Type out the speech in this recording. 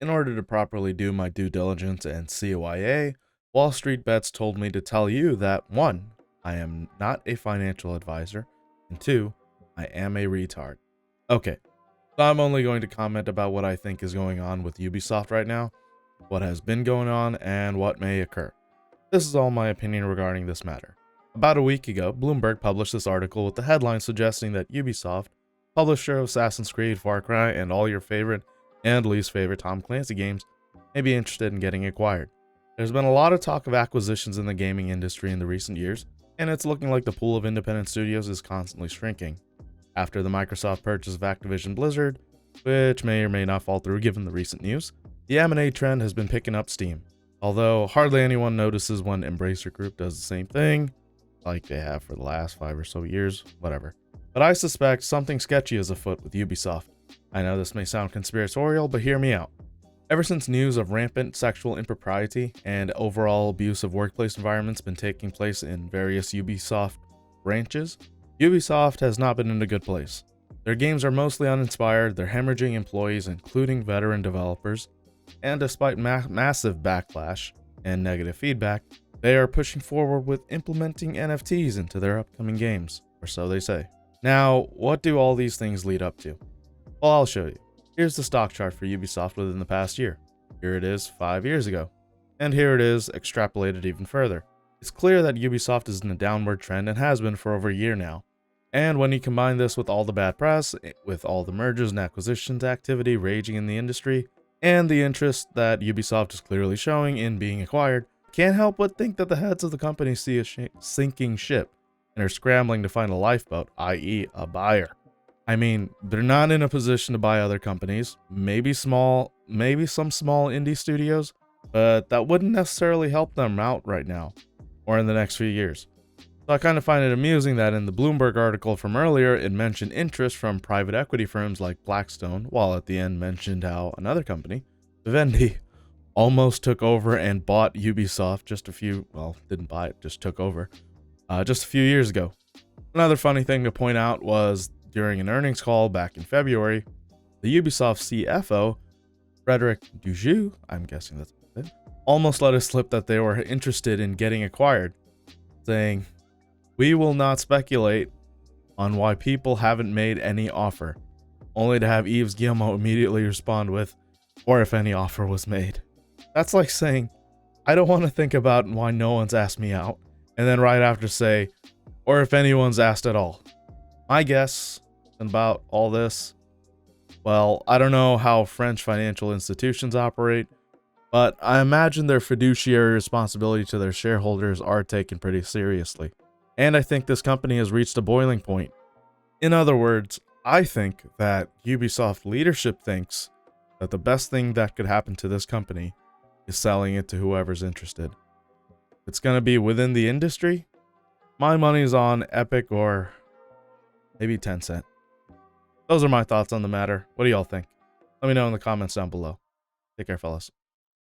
In order to properly do my due diligence and CYA, Wall Street Bets told me to tell you that 1. I am not a financial advisor, and 2. I am a retard. Okay, so I'm only going to comment about what I think is going on with Ubisoft right now, what has been going on, and what may occur. This is all my opinion regarding this matter. About a week ago, Bloomberg published this article with the headline suggesting that Ubisoft, publisher of Assassin's Creed, Far Cry, and all your favorite and least favorite Tom Clancy games, may be interested in getting acquired. There's been a lot of talk of acquisitions in the gaming industry in the recent years, and it's looking like the pool of independent studios is constantly shrinking. After the Microsoft purchase of Activision Blizzard, which may or may not fall through given the recent news, the M&A trend has been picking up steam. Although hardly anyone notices when Embracer Group does the same thing, like they have for the last 5 or so years, whatever. But I suspect something sketchy is afoot with Ubisoft. I know this may sound conspiratorial, but hear me out. Ever since news of rampant sexual impropriety and overall abuse of workplace environments been taking place in various Ubisoft branches, Ubisoft has not been in a good place. Their games are mostly uninspired, they're hemorrhaging employees, including veteran developers, and despite massive backlash and negative feedback, they are pushing forward with implementing NFTs into their upcoming games, or so they say. Now, what do all these things lead up to? Well, I'll show you. Here's the stock chart for Ubisoft within the past year. Here it is 5 years ago. And here it is extrapolated even further. It's clear that Ubisoft is in a downward trend and has been for over a year now. And when you combine this with all the bad press, with all the mergers and acquisitions activity raging in the industry, and the interest that Ubisoft is clearly showing in being acquired, can't help but think that the heads of the company see a sinking ship and are scrambling to find a lifeboat, i.e. a buyer. I mean, they're not in a position to buy other companies, maybe some small indie studios, but that wouldn't necessarily help them out right now, or in the next few years. So I kind of find it amusing that in the Bloomberg article from earlier, it mentioned interest from private equity firms like Blackstone, while at the end mentioned how another company, Vivendi, almost took over and bought Ubisoft just a few years ago. Another funny thing to point out was during an earnings call back in February, the Ubisoft CFO, Frederic Dujoux, I'm guessing that's it, almost let it slip that they were interested in getting acquired, saying, "We will not speculate on why people haven't made any offer," only to have Yves Guillemot immediately respond with, "or if any offer was made." That's like saying, "I don't want to think about why no one's asked me out," and then right after say, "or if anyone's asked at all." My guess about all this, well, I don't know how French financial institutions operate, but I imagine their fiduciary responsibility to their shareholders are taken pretty seriously. And I think this company has reached a boiling point. In other words, I think that Ubisoft leadership thinks that the best thing that could happen to this company is selling it to whoever's interested. It's going to be within the industry. My money's on Epic or maybe Tencent. Those are my thoughts on the matter. What do y'all think? Let me know in the comments down below. Take care, fellas.